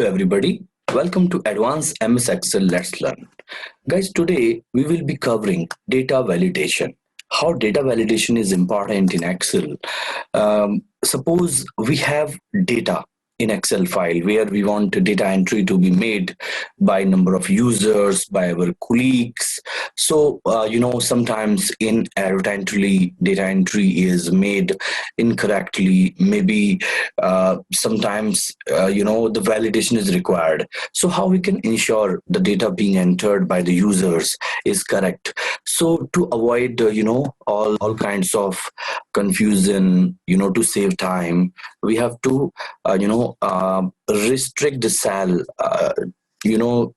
Hello everybody, welcome to Advanced MS Excel Let's Learn. Guys, today we will be covering data validation. How data validation is important in Excel. Suppose we have data in Excel file where we want data entry to be made by number of users, by our colleagues. So, sometimes inadvertently data entry is made incorrectly. Maybe sometimes, the validation is required. So how we can ensure the data being entered by the users is correct? So to avoid, all kinds of confusion, to save time, we have to restrict the cell you know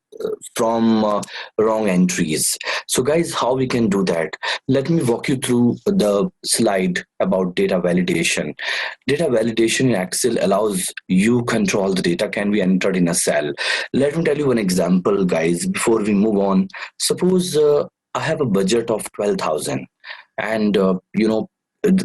from wrong entries. So guys, how we can do that? Let me walk you through the slide about data validation. Data validation in Excel allows you control the data can be entered in a cell. Let me tell you one example, guys, before we move on. Suppose I have a budget of 12,000, and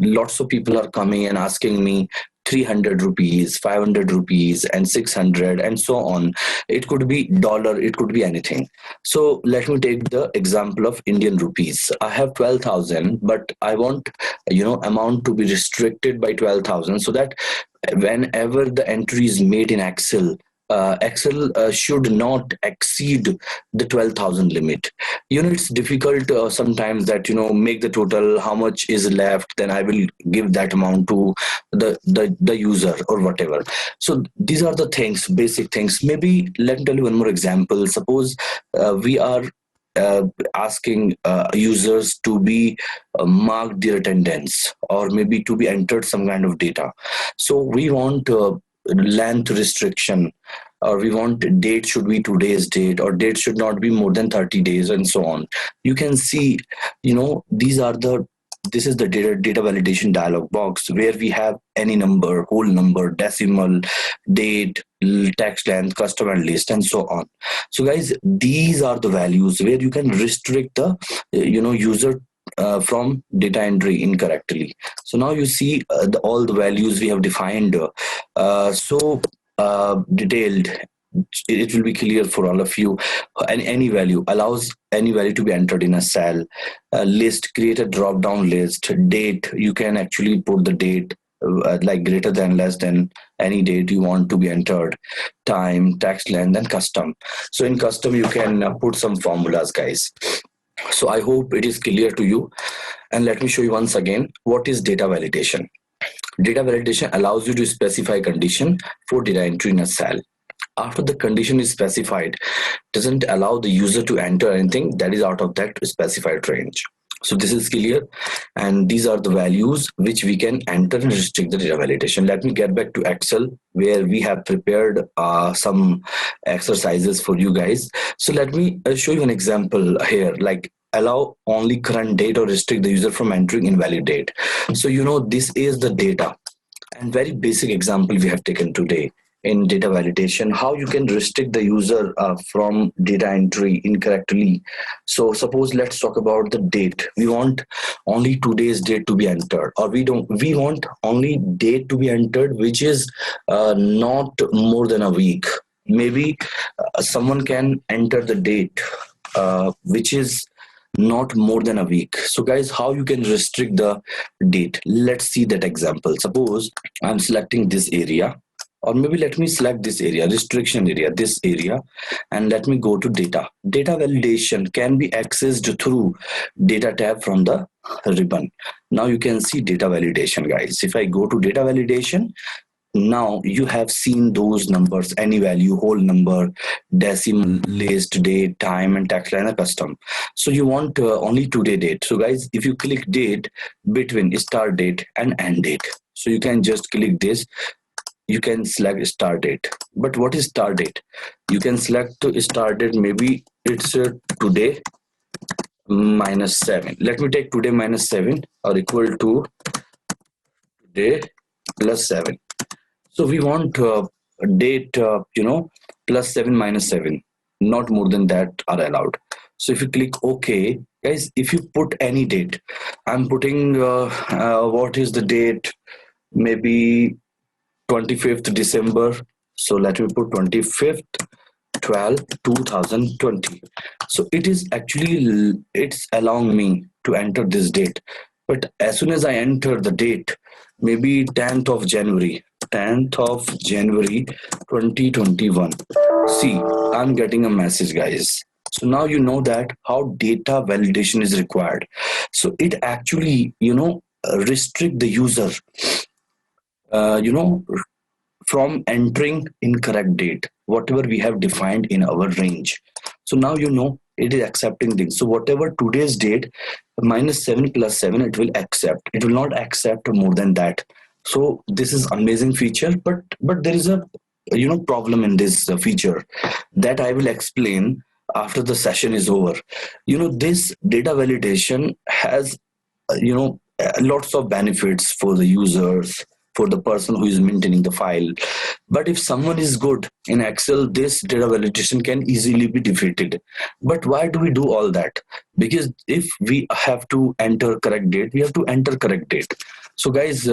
lots of people are coming and asking me 300 rupees, 500 rupees, and 600, and so on. It could be dollar, it could be anything. So let me take the example of Indian rupees. I have 12,000, but I want amount to be restricted by 12,000, so that whenever the entry is made in Excel should not exceed the 12,000 limit. It's difficult sometimes that make the total, how much is left, then I will give that amount to the user or whatever. So these are the things, basic things. Maybe let me tell you one more example. Suppose we are asking users to be mark their attendance, or maybe to be entered some kind of data. So we want length restriction, or we want date should be today's date, or date should not be more than 30 days, and so on. You can see, this is the data validation dialog box, where we have any number, whole number, decimal, date, text length, custom and list, and so on. So guys, these are the values where you can restrict the user from data entry incorrectly. So now you see all the values we have defined detailed. It will be clear for all of you. And any value allows any value to be entered in a cell. List, create a drop down list. Date, you can actually put the date like greater than, less than, any date you want to be entered. Time, text length, and custom. So in custom you can put some formulas, guys. So I hope it is clear to you. And let me show you once again what is data validation. Data validation allows you to specify condition for data entry in a cell. After the condition is specified, doesn't allow the user to enter anything that is out of that specified range. So this is clear, and these are the values which we can enter and restrict the data validation. Let me get back to Excel, where we have prepared some exercises for you guys. So let me show you an example here, like allow only current date or restrict the user from entering invalid date. So this is the data, and very basic example we have taken today in data validation, how you can restrict the user from data entry incorrectly. So suppose, let's talk about the date. We want only today's date to be entered, or we want only date to be entered which is not more than a week. Maybe someone can enter the date which is not more than a week. So guys, how you can restrict the date? Let's see that example. Suppose I'm selecting this area, or maybe let me select this area, restriction area, this area, and let me go to data. Data validation can be accessed through data tab from the ribbon. Now you can see data validation, guys. If I go to data validation, now you have seen those numbers, any value, whole number, decimal, list, date, time, and text line, custom. So you want only today date. So guys, if you click date between start date and end date, so you can just click this, you can select start date. But what is start date? You can select to start date, maybe it's today -7. Let me take today -7 or equal to today +7. So we want date, +7 -7, not more than that are allowed. So if you click OK, guys, if you put any date, I'm putting what is the date, maybe 25th December So let me put 25th 12 2020. So it is actually, it's allowing me to enter this date. But as soon as I enter the date, maybe 10th of January 2021, see, I'm getting a message, guys. So now you know that how data validation is required. So it actually, restrict the user, you know from entering incorrect date, whatever we have defined in our range. So now you know it is accepting things. So whatever today's date, minus 7 plus 7, it will accept. It will not accept more than that. So this is amazing feature, but there is a problem in this feature that I will explain after the session is over. This data validation has lots of benefits for the users, for the person who is maintaining the file. But if someone is good in Excel, this data validation can easily be defeated. But why do we do all that? Because if we have to enter correct date, we have to enter correct date. So guys,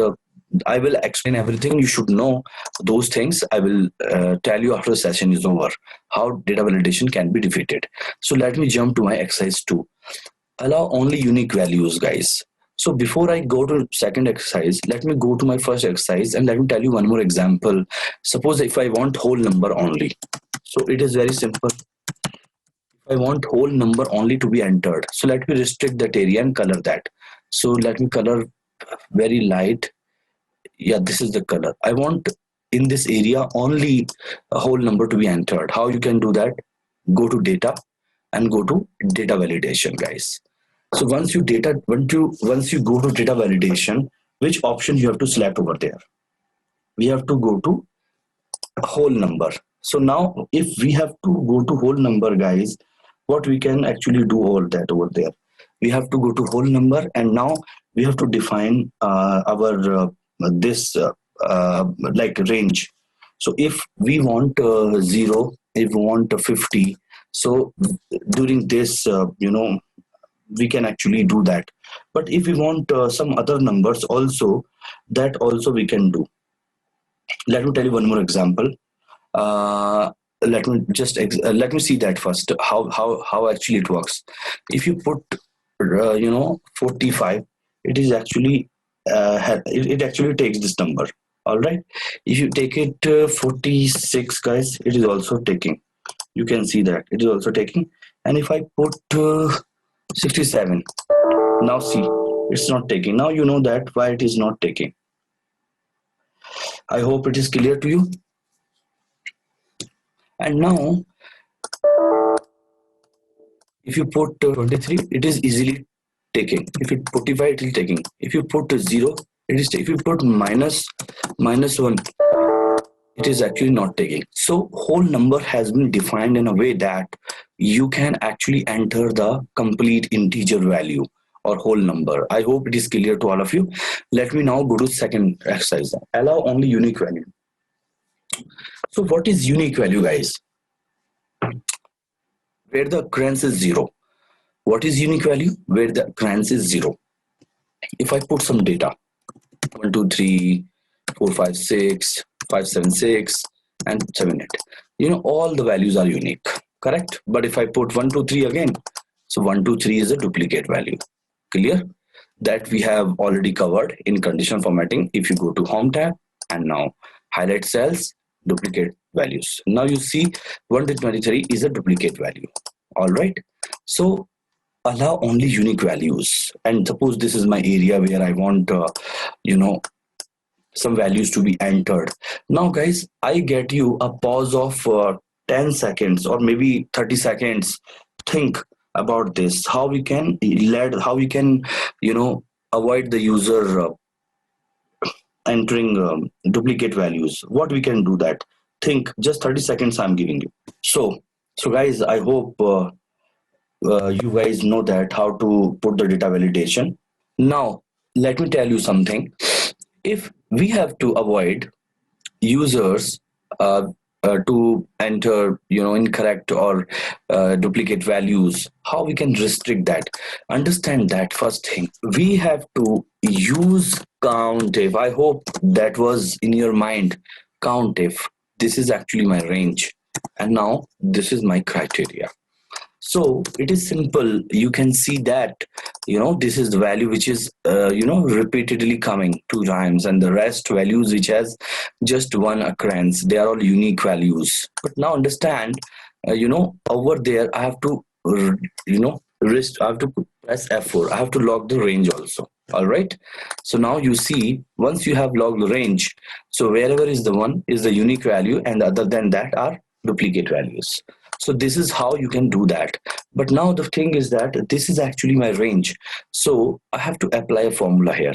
I will explain everything. You should know those things. I will tell you after the session is over how data validation can be defeated. So let me jump to my exercise 2. Allow only unique values, guys. So before I go to second exercise, let me go to my first exercise and let me tell you one more example. Suppose if I want whole number only. So it is very simple. If I want whole number only to be entered, so let me restrict that area and color that. So let me color very light. Yeah, this is the color. I want in this area only a whole number to be entered. How you can do that? Go to data and go to data validation, guys. So once you go to data validation, which option you have to select over there? We have to go to whole number. So now if we have to go to whole number, guys, what we can actually do all that over there? We have to go to whole number, and now we have to define our this like range. So if we want 0, if we want 50, so during this we can actually do that. But if we want some other numbers also, that also we can do. Let me tell you one more example. Let me see that first, how actually it works. If you put 45, it is actually it actually takes this number. All right, if you take it 46, guys, it is also taking. You can see that it is also taking. And if I put 67, now see, it's not taking. Now you know that why it is not taking. I hope it is clear to you. And now if you put 23, it is easily taking. If you put 45, it is taking. If you put 0, it is taking. If you put minus 1, it is actually not taking. So whole number has been defined in a way that you can actually enter the complete integer value or whole number. I hope it is clear to all of you. Let me now go to second exercise. Allow only unique value. So what is unique value, guys? Where the occurrence is 0. What is unique value? Where the occurrence is 0. If I put some data, 1, 2, 3, 4, 5, 6, 5, 7, 6, and 7, 8. All the values are unique, correct? But if I put 1, 2, 3 again, so 1, 2, 3 is a duplicate value. Clear? That we have already covered in conditional formatting. If you go to Home tab and now highlight cells, duplicate values. Now you see 1 to 23 is a duplicate value. All right. So allow only unique values. And suppose this is my area where I want, some values to be entered. Now, guys, I get you a pause of 10 seconds or maybe 30 seconds. Think about this. How we can avoid the user entering duplicate values. What we can do that? Think. Just 30 seconds I'm giving you. So guys, I hope you guys know that how to put the data validation. Now let me tell you something. If we have to avoid users to enter incorrect or duplicate values, how we can restrict that? Understand that first thing, we have to use COUNTIF. I hope that was in your mind. COUNTIF. this is actually my range, and now this is my criteria. So it is simple. You can see that, this is the value which is repeatedly coming 2 times, and the rest values which has just one occurrence, they are all unique values. But now understand, over there I have to I have to press F4. I have to log the range also. All right. So now you see, once you have logged the range, so wherever is the one is the unique value, and other than that are duplicate values. So this is how you can do that. But now the thing is that this is actually my range, so I have to apply a formula here.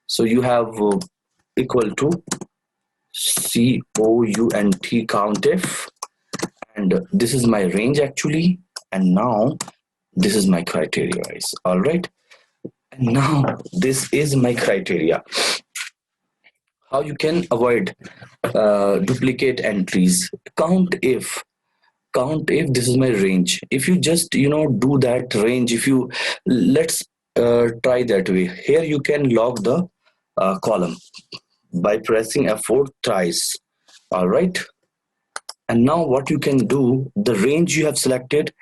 So you have equal to countIf, and this is my range actually, and now this is my criteria, guys. All right, and now this is my criteria. How you can avoid duplicate entries? Count if this is my range. If you just do that range, if you let's try that way. Here you can log the column by pressing F4 thrice. All right, and now what you can do, the range you have selected,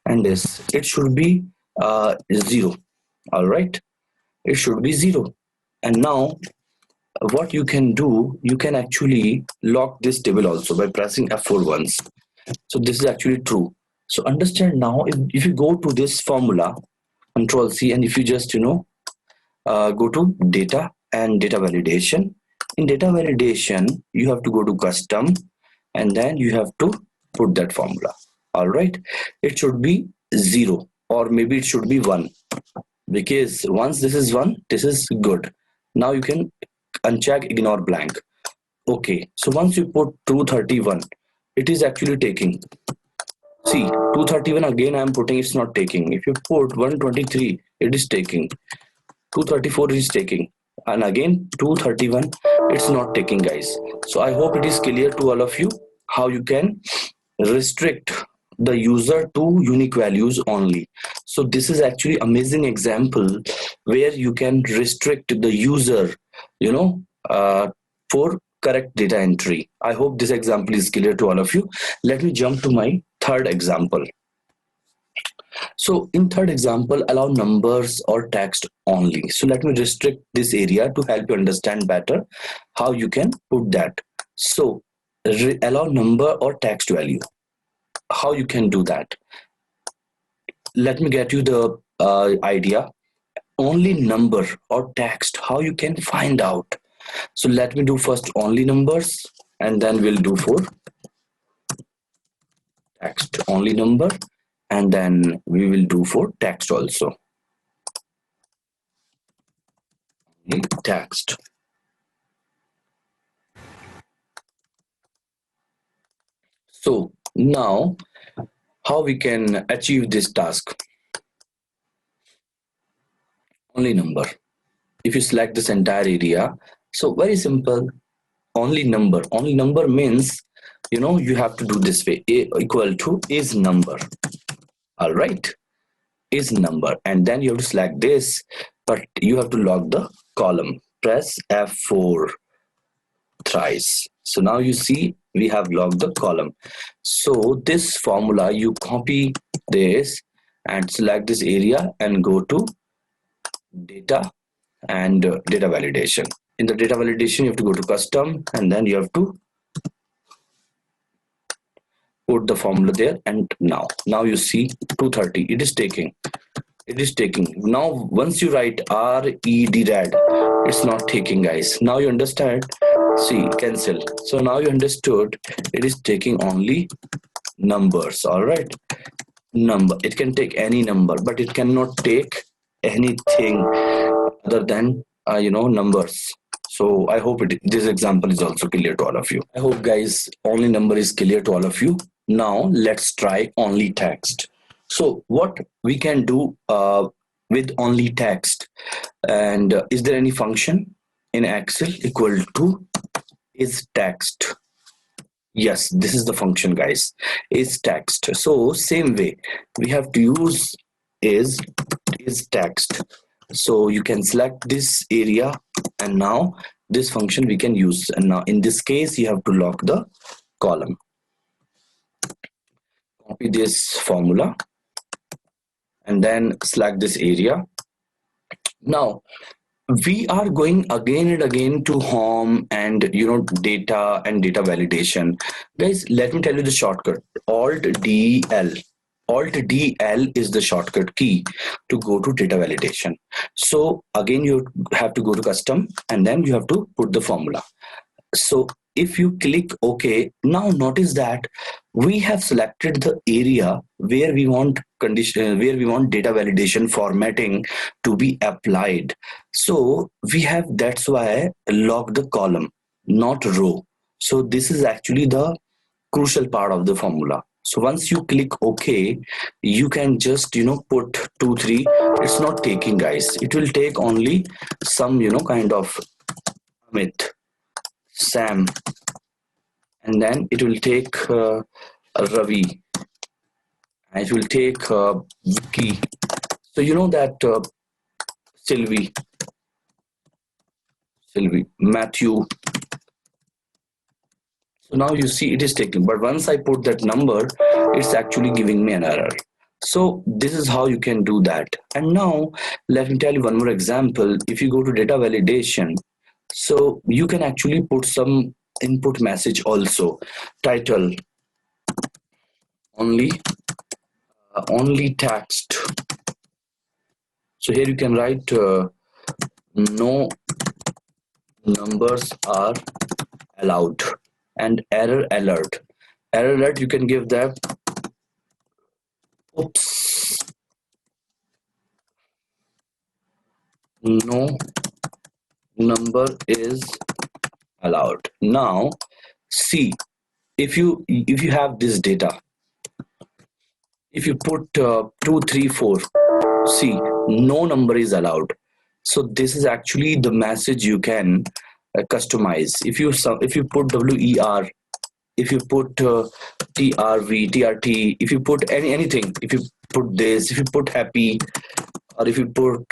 and this, it should be 0. All right, it should be 0. And now what you can do, you can actually lock this table also by pressing F4 once. So this is actually true. So understand now, if you go to this formula, Control C, and if you just go to data and data validation. In data validation, you have to go to custom, and then you have to put that formula. All right, it should be 0, or maybe it should be 1, because once this is 1, this is good. Now you can uncheck ignore blank. Okay, so once you put 231, it is actually taking. See, 231 again I am putting, it's not taking. If you put 123, it is taking. 234 is taking, and again 231, it's not taking, guys. So I hope it is clear to all of you how you can restrict the user to unique values only. So this is actually amazing example where you can restrict the user for correct data entry. I hope this example is clear to all of you. Let me jump to my third example. So in third example, allow numbers or text only. So let me restrict this area to help you understand better how you can put that. So allow number or text value. How you can do that? Let me get you the idea. Only number or text, how you can find out? So let me do first only numbers, and then we'll do for text only number, and then we will do for text also. Text. So now how we can achieve this task? Only number. If you select this entire area, so very simple, only number. Only number means you have to do this way. A equal to is number. All right, is number, and then you have to select this, but you have to log the column. Press F4 thrice. So now you see we have logged the column. So this formula, you copy this and select this area and go to data and data validation. In the data validation, you have to go to custom, and then you have to put the formula there. And now you see 230, it is taking. Now once you write red, it's not taking, guys. Now you understand. See, cancel. So now you understood it is taking only numbers. All right, number, it can take any number, but it cannot take anything other than numbers. So I hope this example is also clear to all of you. I hope, guys, only number is clear to all of you. Now let's try only text. So what we can do with only text, and is there any function in Excel equal to is text? Yes, this is the function, guys, is text. So same way we have to use is text. So you can select this area, and now this function we can use. And now in this case you have to lock the column. Copy this formula and then select this area. Now we are going again and again to home and data and data validation. Guys, let me tell you the shortcut. Alt DL is the shortcut key to go to data validation. So again, you have to go to custom and then you have to put the formula. So if you click OK, now notice that we have selected the area where we want data validation formatting to be applied. So that's why log the column, not row. So this is actually the crucial part of the formula. So once you click OK, you can just put 2 3. It's not taking, guys. It will take only some kind of Amit, Sam, and then it will take Ravi, and it will take Vicky. So you know that Sylvie, Matthew. So now you see it is taking, but once I put that number, it's actually giving me an error. So this is how you can do that. And now let me tell you one more example. If you go to data validation, so you can actually put some input message also. Title only text. So here you can write no numbers are allowed, and error alert. Error alert, you can give that oops, no number is allowed. Now see, if you have this data, if you put 2 3 4, see, no number is allowed. So this is actually the message you can customize. If you put WER, if you put TRV, TRT, if you put anything, if you put this, if you put happy, or if you put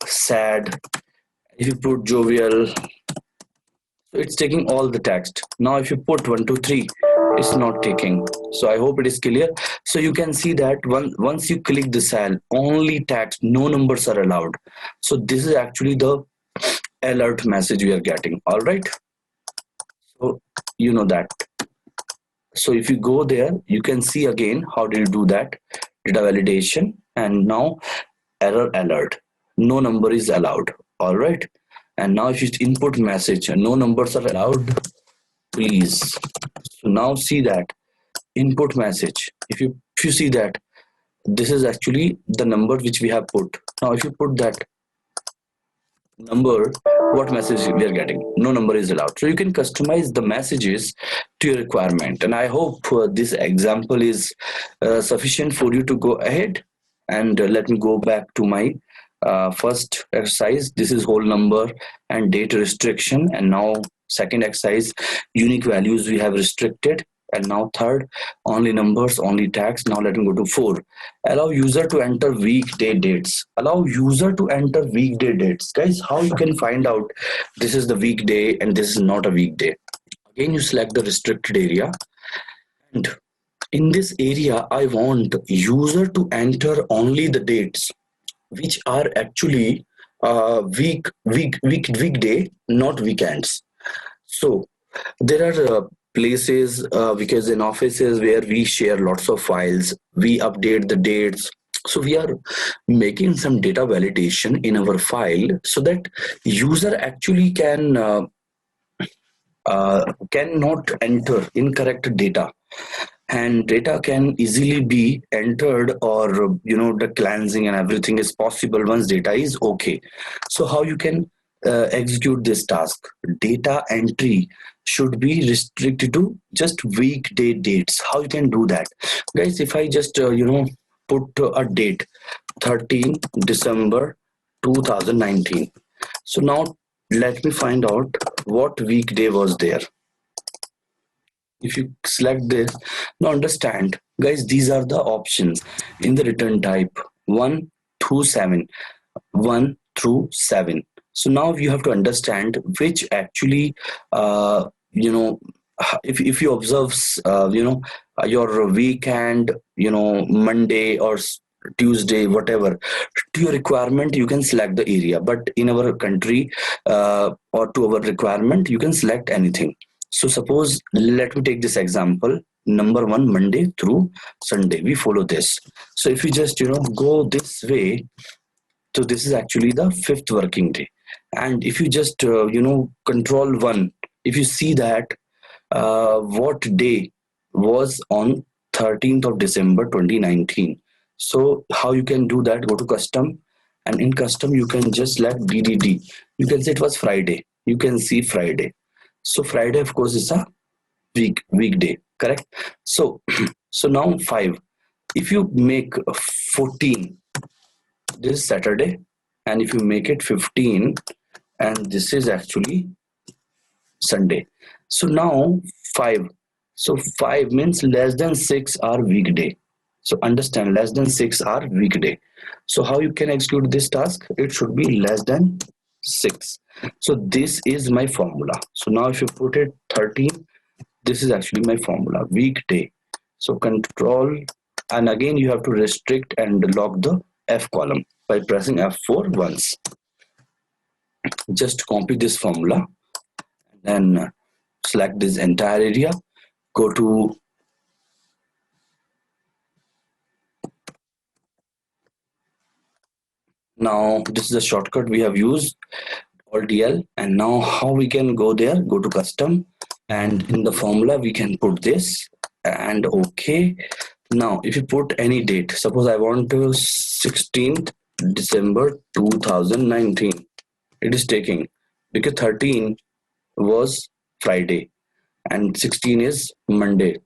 sad, if you put jovial, so it's taking all the text. Now if you put 1 2 3, it's not taking. So I hope it is clear. So you can see that once you click the cell, only text, no numbers are allowed. So this is actually the alert message we are getting. All right, so you know that. So if you go there, you can see again how do you do that data validation, and now error alert, no number is allowed. All right, and now if you input message, no numbers are allowed, please. So now see that input message, if you see that this is actually the number which we have put. Now if you put that number, what message we are getting? No number is allowed. So you can customize the messages to your requirement, and I hope this example is sufficient for you to go ahead. And let me go back to my first exercise. This is whole number and date restriction, and now second exercise, unique values we have restricted, and now third, only numbers, only tags. Now let me go to 4. Allow user to enter weekday dates. Allow user to enter weekday dates. Guys, how you can find out this is the weekday and this is not a weekday? Again, you select the restricted area, and in this area I want user to enter only the dates which are actually weekday, not weekends. So there are places, because in offices where we share lots of files, we update the dates. So we are making some data validation in our file so that user actually cannot enter incorrect data, and data can easily be entered, or the cleansing and everything is possible once data is okay. So how you can execute this task? Data entry should be restricted to just weekday dates. How you can do that, guys? If I just put a date 13 December 2019. So now let me find out what weekday was there. If you select this, now understand, guys, these are the options in the return type 1 through 7. 1 through 7. So now you have to understand which actually if you observe your weekend, Monday or Tuesday, whatever, to your requirement you can select the area, but in our country, or to our requirement you can select anything. So suppose, let me take this example, number one, Monday through Sunday, we follow this. So if you just go this way, so this is actually the fifth working day. And if you just control one, if you see that what day was on 13th of December 2019. So how you can do that? Go to custom, and in custom you can just select DDD. You can say it was Friday. You can see Friday. So Friday, of course, is a weekday, correct? So so now 5. If you make 14, this is Saturday, and if you make it 15, and this is actually Sunday. So now 5. So 5 means less than 6 are weekday. So understand, less than 6 are weekday. So how you can execute this task? It should be less than 6. So this is my formula. So now if you put it 13, this is actually my formula, weekday. So control, and again you have to restrict and lock the F column by pressing F4 once. Just copy this formula, then select this entire area, go to now, this is a shortcut we have used, Alt DL, and now how we can go there? Go to custom, and in the formula we can put this, and okay. Now if you put any date, suppose I want to 16th December 2019, it is taking, because 13 was Friday and 16 is Monday.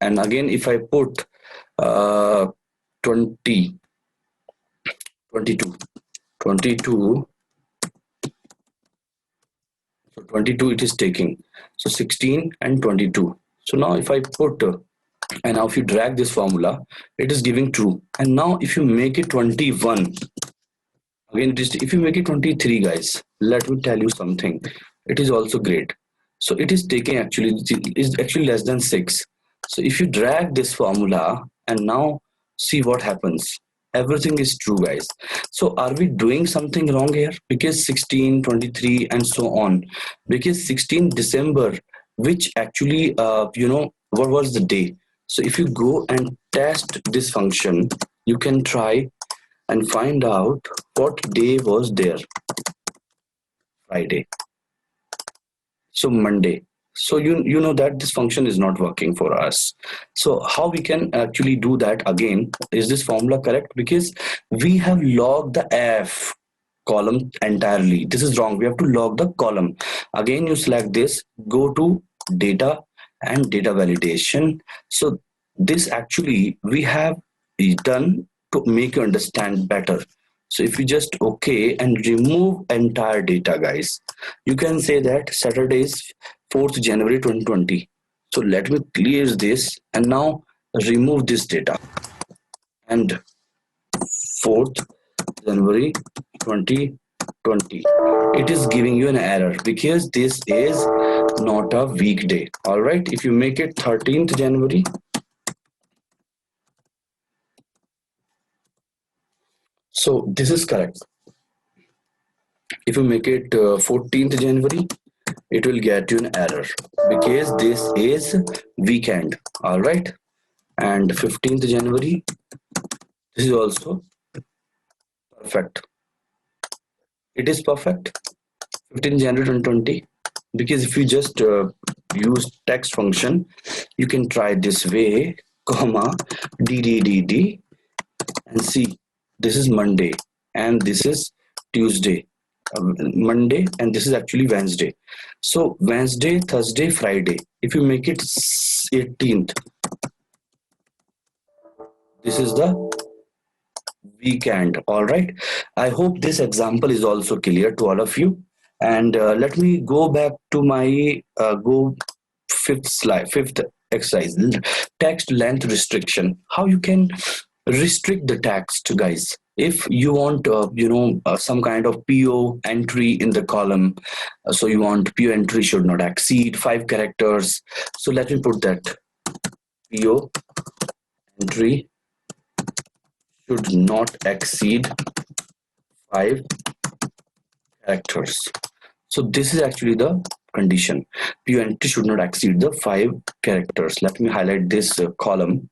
And again if I put 20, 22, 22, so 22 it is taking, so 16 and 22. So now if I put and now if you drag this formula, it is giving true. And now if you make it 21, again it is, if you make it 23, guys, let me tell you something, it is also great. So it is taking, actually is actually less than 6. So if you drag this formula and now see what happens, everything is true, guys. So are we doing something wrong here? Because 16, 23 and so on, because 16 December, which actually what was the day? So if you go and test this function, you can try and find out what day was there. Friday. So Monday. So you know that this function is not working for us. So how we can actually do that again? Is this formula correct? Because we have logged the F column entirely. This is wrong. We have to log the column. Again, you select this, go to data and data validation. So this actually we have done to make you understand better. So if you just okay and remove entire data, guys, you can say that Saturday is 4th January 2020. So let me clear this and now remove this data, and 4th January 2020. It is giving you an error because this is not a weekday. All right. If you make it 13th January, so this is correct. If you make it 14th January, it will get you an error because this is weekend. All right. And 15th January, this is also perfect. It is perfect. 15th January 2020, because if you just use text function, you can try this way, comma DDDD, and see this is Monday and this is Tuesday, Monday, and this is actually Wednesday. So Wednesday, Thursday, Friday. If you make it 18th, this is the weekend. All right. I hope this example is also clear to all of you. And let me go back to my go fifth slide, fifth exercise, text length restriction. How you can restrict the text, guys? If you want some kind of PO entry in the column, so you want PO entry should not exceed 5 characters. So let me put that PO entry should not exceed 5 characters. So this is actually the condition. PO entry should not exceed the 5 characters. Let me highlight this column.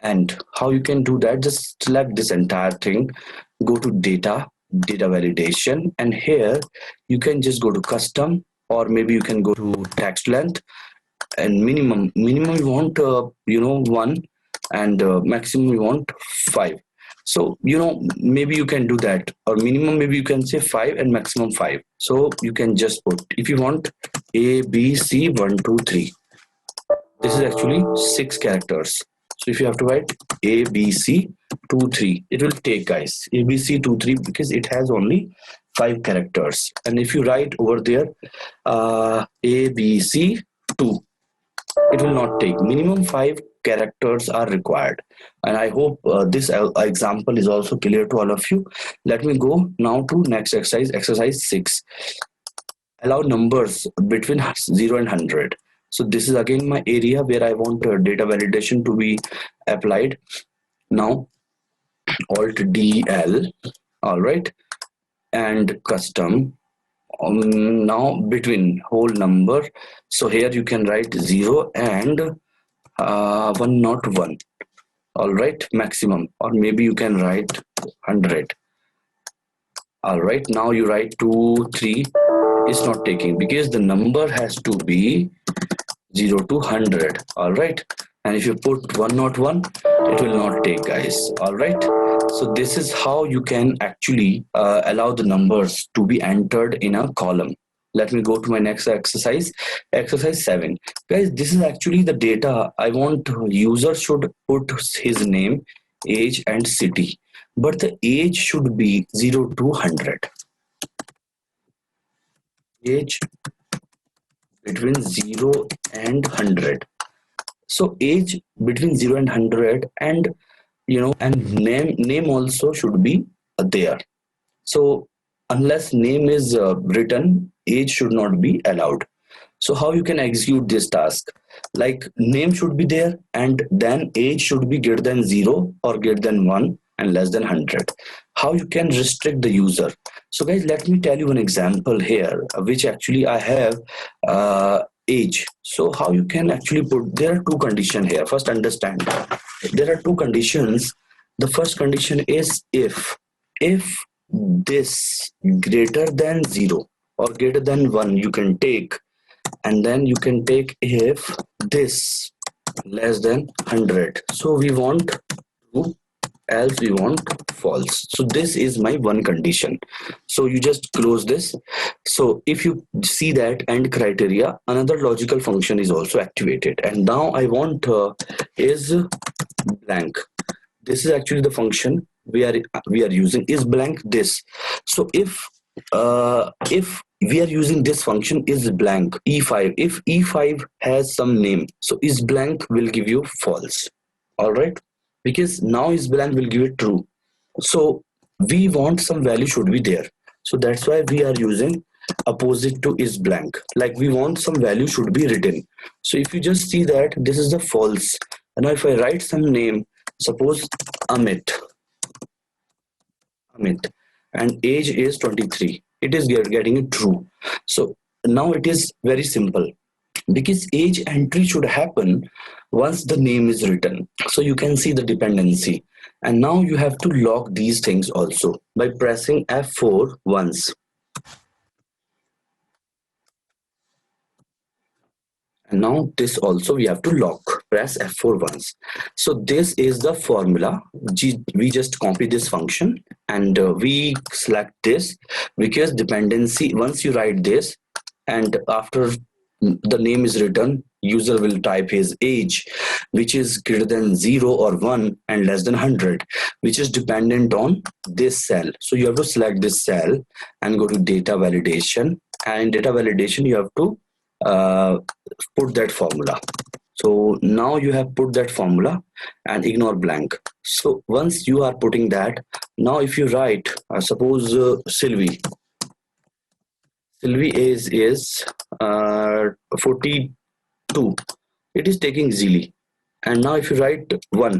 And how you can do that, just select this entire thing, go to data validation, and here you can just go to custom, or maybe you can go to text length, and minimum you want 1, and maximum you want 5. So maybe you can do that, or minimum maybe you can say 5 and maximum 5. So you can just put, if you want A B C 1 2 3, this is actually 6 characters. So if you have to write A B C 2 3, it will take, guys, A B C 2 3, because it has only 5 characters. And if you write over there A B C 2, it will not take. Minimum 5 characters are required. And I hope this example is also clear to all of you. Let me go now to next exercise 6. Allow numbers between 0 and 100. So this is again my area where I want data validation to be applied. Now Alt DL, all right, and custom. Now between whole number. So here you can write 0 and 101. All right, maximum, or maybe you can write 100. All right, now you write 2 3 is not taking, because the number has to be 0 to 100. All right, and if you put 101, it will not take, guys. All right, so this is how you can actually allow the numbers to be entered in a column. Let me go to my next exercise 7. Guys, this is actually the data I want. User should put his name, age and city, but the age should be 0 to 100. Age between 0 and 100. So age between 0 and 100, and and name also should be there. So unless name is written, age should not be allowed. So how you can execute this task? Like, name should be there, and then age should be greater than 0 or greater than 1 and less than 100. How you can restrict the user? So guys, let me tell you an example here, which actually I have age. So how you can actually put, there are two conditions here. First, understand there are two conditions. The first condition is if this greater than 0 or greater than 1, you can take, and then you can take if this less than 100. So we want true, else we want false. So this is my one condition. So you just close this. So if you see that end criteria, another logical function is also activated, and now I want is blank. This is actually the function we are using, is blank this. So if we are using this function is blank E5, if E5 has some name, so is blank will give you false. All right, because now is blank will give it true. So we want some value should be there, so that's why we are using opposite to is blank. Like, we want some value should be written. So if you just see that this is the false, and now if I write some name, suppose Amit, and age is 23, it is getting it true. So now it is very simple, because age entry should happen once the name is written. So you can see the dependency, and now you have to lock these things also by pressing F4 once. And now this also we have to lock, press F4 once. So this is the formula. We just copy this function, and we select this, because dependency, once you write this and after the name is written, user will type his age, which is greater than 0 or 1 and less than 100, which is dependent on this cell. So you have to select this cell and go to data validation, and in data validation you have to put that formula. So now you have put that formula and ignore blank. So once you are putting that, now if you write, suppose Sylvie is 42. It is taking Zili. And now if you write 1,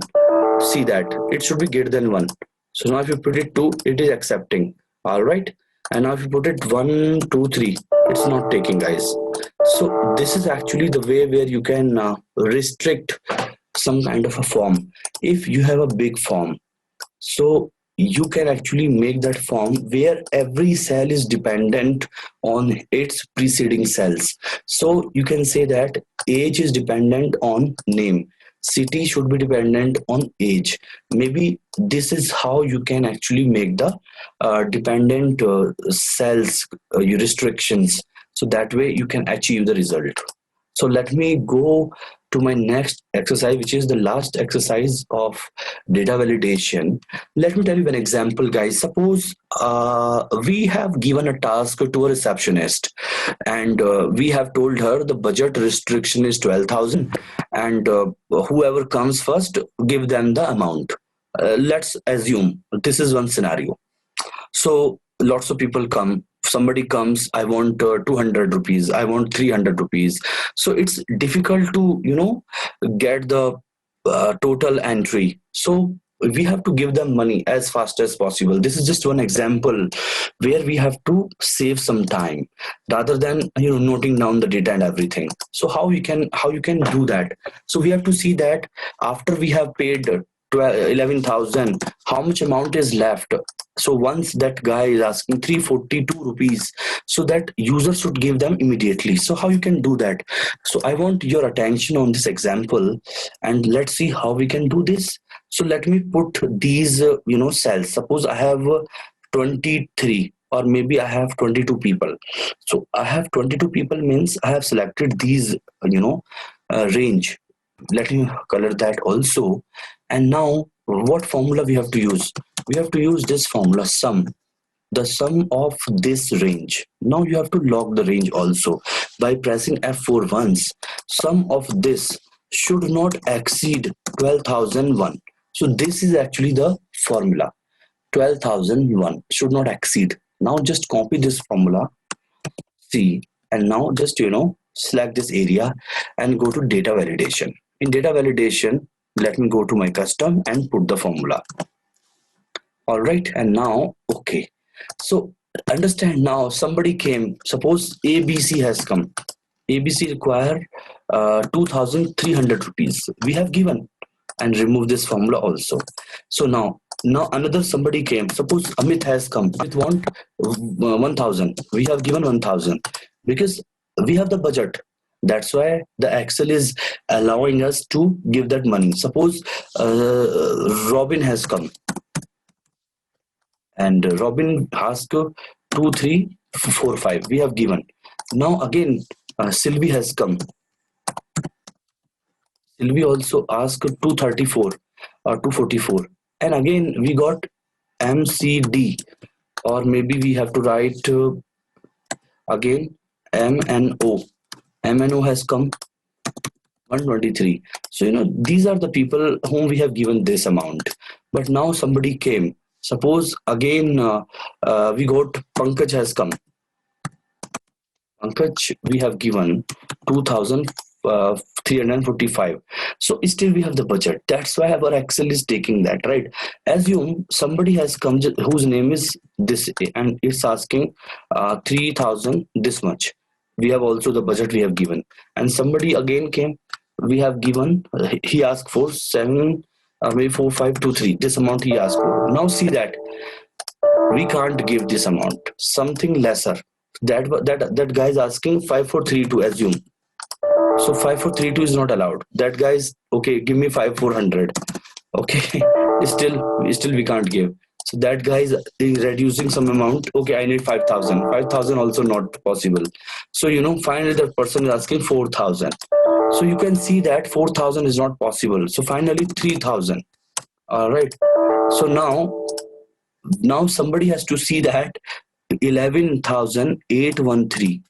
see that it should be greater than 1. So now if you put it 2, it is accepting. All right. And now if you put it 1, 2, 3, it's not taking, guys. So this is actually the way where you can restrict some kind of a form. If you have a big form, so you can actually make that form where every cell is dependent on its preceding cells. So you can say that age is dependent on name, city should be dependent on age. Maybe this is how you can actually make the dependent cells restrictions, so that way you can achieve the result. So let me go to my next exercise, which is the last exercise of data validation. Let me tell you an example, guys. Suppose we have given a task to a receptionist, and we have told her the budget restriction is 12,000, and whoever comes first, give them the amount. Let's assume this is one scenario. So lots of people come, somebody comes, I want 200 rupees, I want 300 rupees. So it's difficult to get the total entry. So we have to give them money as fast as possible. This is just one example where we have to save some time rather than noting down the data and everything. So how you can do that? So we have to see that after we have paid 11,000, how much amount is left. So once that guy is asking 342 rupees, so that user should give them immediately. So how you can do that? So I want your attention on this example, and let's see how we can do this. So let me put these cells. Suppose I have 23, or maybe I have 22 people. So I have 22 people means I have selected these range. Let me color that also. And now what formula we have to use? We have to use this formula, sum, the sum of this range. Now you have to log the range also by pressing F4 once. Sum of this should not exceed 12,001. So this is actually the formula. 12,001 should not exceed. Now just copy this formula, see, and now just select this area and go to data validation. In data validation, let me go to my custom and put the formula. All right, and now okay. So understand, now somebody came, suppose ABC has come. ABC require 2,300 rupees. We have given, and remove this formula also. So now another somebody came. Suppose Amit has come. Amit want 1,000. We have given 1,000 because we have the budget. That's why the Excel is allowing us to give that money. Suppose Robin has come, and Robin asked 2,345. We have given. Now again Sylvie has come. Sylvie also asked 234 or 244, and again we got MCD, or maybe we have to write again MNO. MNO has come 123. So these are the people whom we have given this amount. But now somebody came. Suppose again we got Pankaj has come. Pankaj we have given 2,345. So still we have the budget. That's why our Excel is taking that, right? Assume somebody has come whose name is this, and it's asking 3,000 this much. We have also the budget we have given. And somebody again came, we have given, he asked for 7 maybe 4,523, this amount he asked for. Now see that we can't give this amount, something lesser. That guy is asking 5,432, assume. So 5,432 is not allowed. That guy is okay, give me 5,400. Okay, still we can't give. So that guy is reducing some amount. Okay, I need 5,000. 5,000 also not possible. So finally that person is asking 4,000. So you can see that 4,000 is not possible. So finally 3,000. All right. So now somebody has to see that 11,813.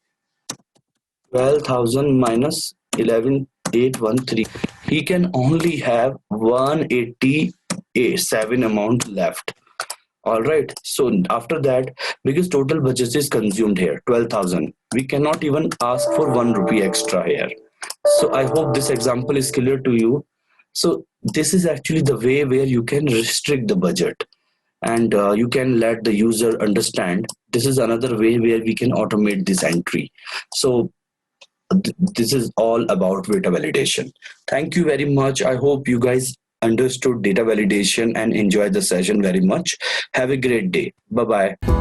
12,000 minus 11 813, he can only have 187 amount left. All right. So after that, because total budget is consumed here, 12,000, we cannot even ask for 1 rupee extra here. So I hope this example is clear to you. So this is actually the way where you can restrict the budget, and you can let the user understand. This is another way where we can automate this entry. So this is all about data validation. Thank you very much. I hope you guys understood data validation and enjoyed the session very much. Have a great day. Bye bye.